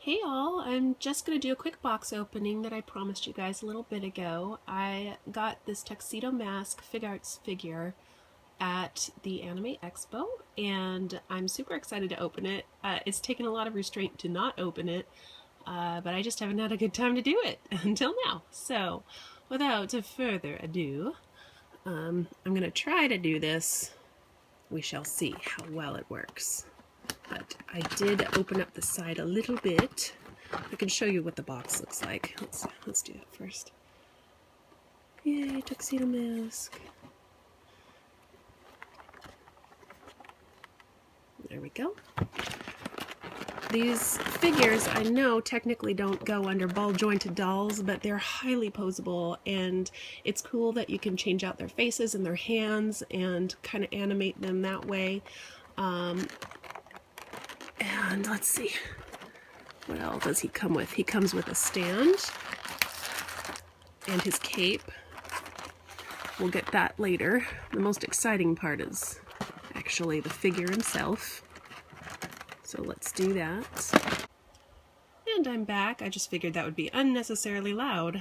Hey all, I'm just going to do a quick box opening that I promised you guys a little bit ago. I got this Tuxedo Mask Figuarts figure at the Anime Expo and I'm super excited to open it. It's taken a lot of restraint to not open it, but I just haven't had a good time to do it until now. So without further ado, I'm going to try to do this. We shall see how well it works. But I did open up the side a little bit. I can show you what the box looks like. Let's do that first. Yay, Tuxedo Mask. There we go. These figures, I know, technically don't go under ball-jointed dolls, but they're highly posable, and it's cool that you can change out their faces and their hands and kind of animate them that way. And let's see, what else does he come with? He comes with a stand and his cape. We'll get that later. The most exciting part is actually the figure himself. So let's do that. And I'm back. I just figured that would be unnecessarily loud.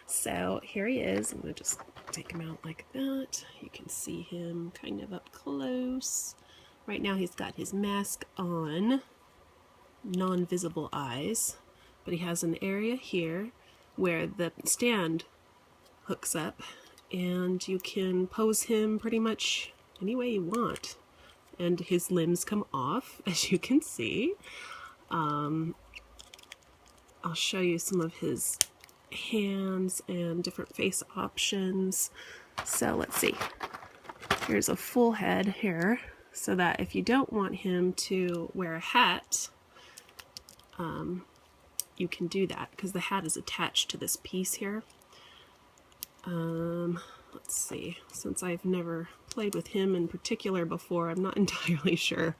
So here he is. I'm going to just take him out like that. You can see him kind of up close. Right now he's got his mask on, non-visible eyes, but he has an area here where the stand hooks up and you can pose him pretty much any way you want. And his limbs come off, as you can see. I'll show you some of his hands and different face options. So let's see. Here's a full head here, so that if you don't want him to wear a hat, you can do that because the hat is attached to this piece here. Let's see, since I've never played with him in particular before, I'm not entirely sure.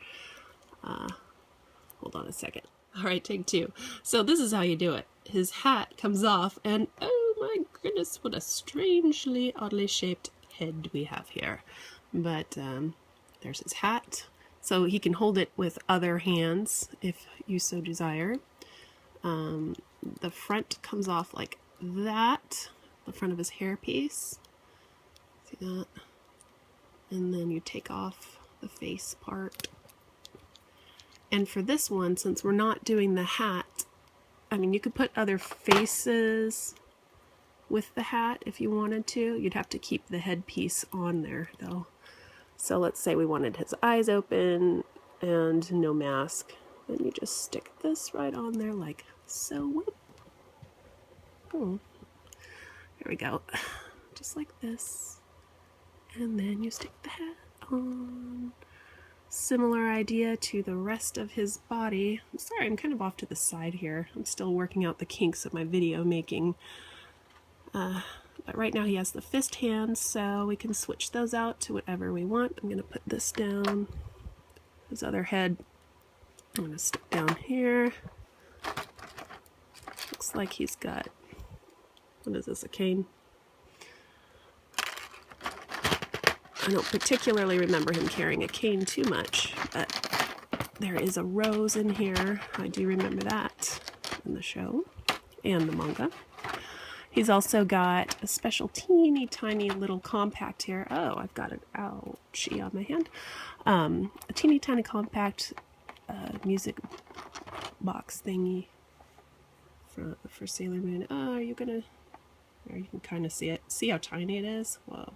Hold on a second. All right, take two. So this is how you do it. His hat comes off and oh my goodness, what a strangely, oddly shaped head we have here. But there's his hat. So he can hold it with other hands if you so desire. The front comes off like that, the front of his hairpiece. See that? And then you take off the face part. And for this one, since we're not doing the hat, I mean, you could put other faces with the hat if you wanted to. You'd have to keep the headpiece on there though. So let's say we wanted his eyes open and no mask. Then you just stick this right on there like so. Whoop. Oh. There we go. Just like this. And then you stick the hat on. Similar idea to the rest of his body. I'm sorry, I'm kind of off to the side here. I'm still working out the kinks of my video making. But right now he has the fist hands, so we can switch those out to whatever we want. I'm going to put this down. His other head, I'm going to stick down here. Looks like he's got, what is this, a cane? I don't particularly remember him carrying a cane too much, but there is a rose in here. I do remember that in the show and the manga. He's also got a special teeny tiny little compact here. Oh, I've got an ouchie on my hand. A teeny tiny compact music box thingy for Sailor Moon. Oh, are you gonna? There, you can kind of see it. See how tiny it is? Whoa.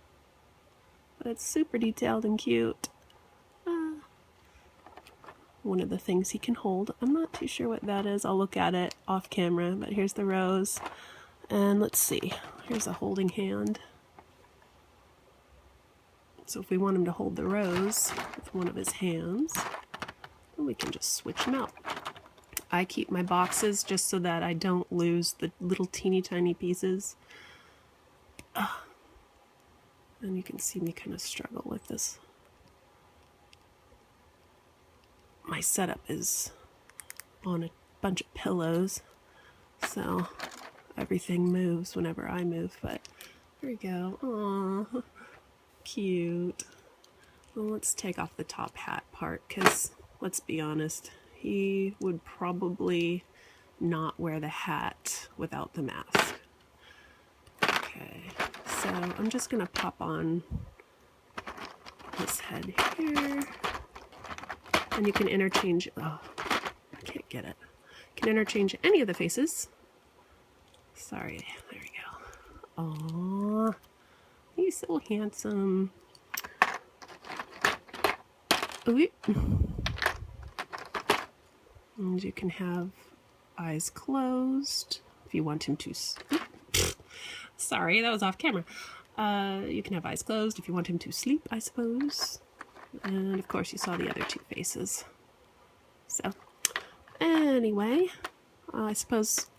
But it's super detailed and cute. One of the things he can hold. I'm not too sure what that is. I'll look at it off camera, but here's the rose. And let's see, here's a holding hand. So if we want him to hold the rose with one of his hands, then we can just switch them out. I keep my boxes just so that I don't lose the little teeny tiny pieces. And you can see me kind of struggle with this. My setup is on a bunch of pillows, so everything moves whenever I move, but there we go. Aww, cute. Well, let's take off the top hat part, because let's be honest, he would probably not wear the hat without the mask. Okay, so I'm just going to pop on this head here, and you can interchange, oh, I can't get it. You can interchange any of the faces. Sorry, there we go. Aww, he's so handsome. Ooh. And you can have eyes closed if you want him to. Sorry, that was off camera. You can have eyes closed if you want him to sleep, I suppose. And of course, you saw the other two faces. So, anyway, I suppose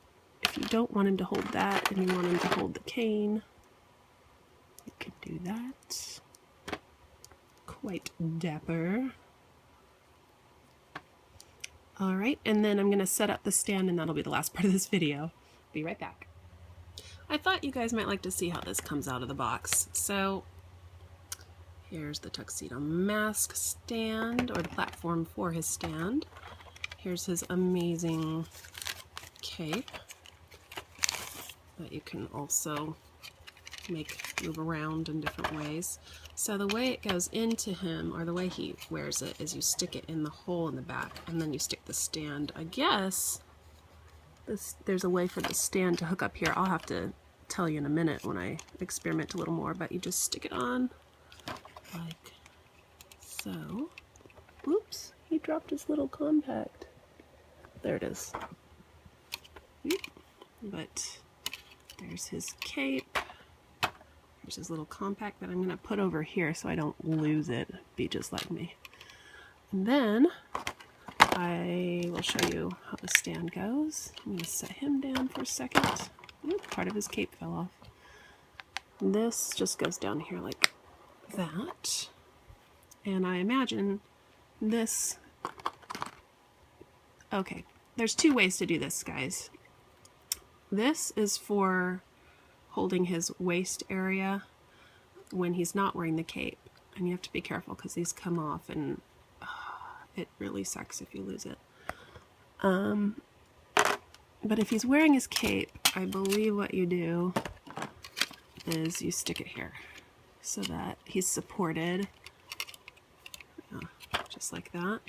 if you don't want him to hold that and you want him to hold the cane, you could do that. Quite dapper. Alright, and then I'm going to set up the stand, and that'll be the last part of this video. Be right back. I thought you guys might like to see how this comes out of the box. So, here's the Tuxedo Mask stand, or the platform for his stand. Here's his amazing cape that you can also move around in different ways. So the way it goes into him, or the way he wears it, is you stick it in the hole in the back, and then you stick the stand. I guess there's a way for the stand to hook up here. I'll have to tell you in a minute when I experiment a little more, but you just stick it on like so. Oops, he dropped his little compact. There it is. But there's his cape. There's his little compact that I'm going to put over here so I don't lose it. Be just like me. And then I will show you how the stand goes. I'm going to set him down for a second. Ooh, part of his cape fell off. And this just goes down here like that. And I imagine this... Okay, there's two ways to do this, guys. This is for holding his waist area when he's not wearing the cape, and you have to be careful because these come off, and it really sucks if you lose it. But if he's wearing his cape, I believe what you do is you stick it here so that he's supported, just like that,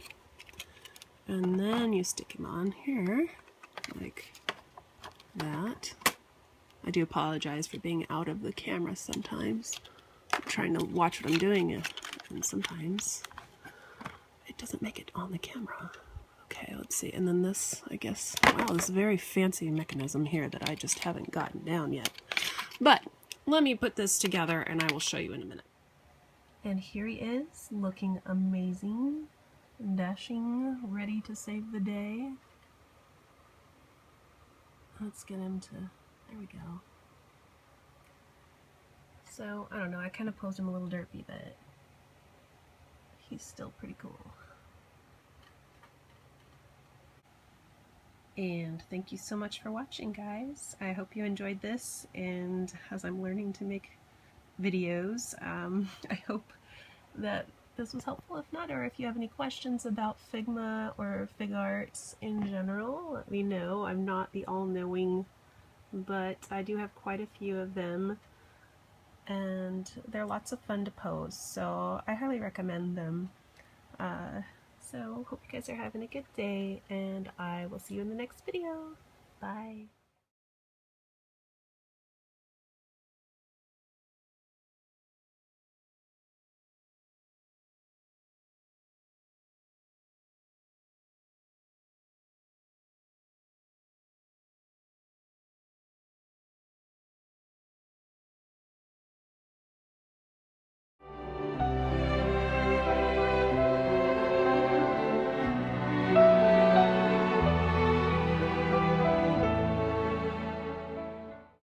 and then you stick him on here like that. I do apologize for being out of the camera sometimes. I'm trying to watch what I'm doing, and sometimes it doesn't make it on the camera. Okay, let's see. And then this, I guess, wow, this very fancy mechanism here that I just haven't gotten down yet. But let me put this together and I will show you in a minute. And here he is, looking amazing, dashing, ready to save the day. Let's get him to... There we go. So, I don't know, I kind of posed him a little derpy, but he's still pretty cool. And thank you so much for watching, guys. I hope you enjoyed this, and as I'm learning to make videos, I hope that this was helpful. If not, or if you have any questions about Figma or Figuarts in general, let me know. I'm not the all-knowing, but I do have quite a few of them, and they're lots of fun to pose, so I highly recommend them. So hope you guys are having a good day, and I will see you in the next video. Bye!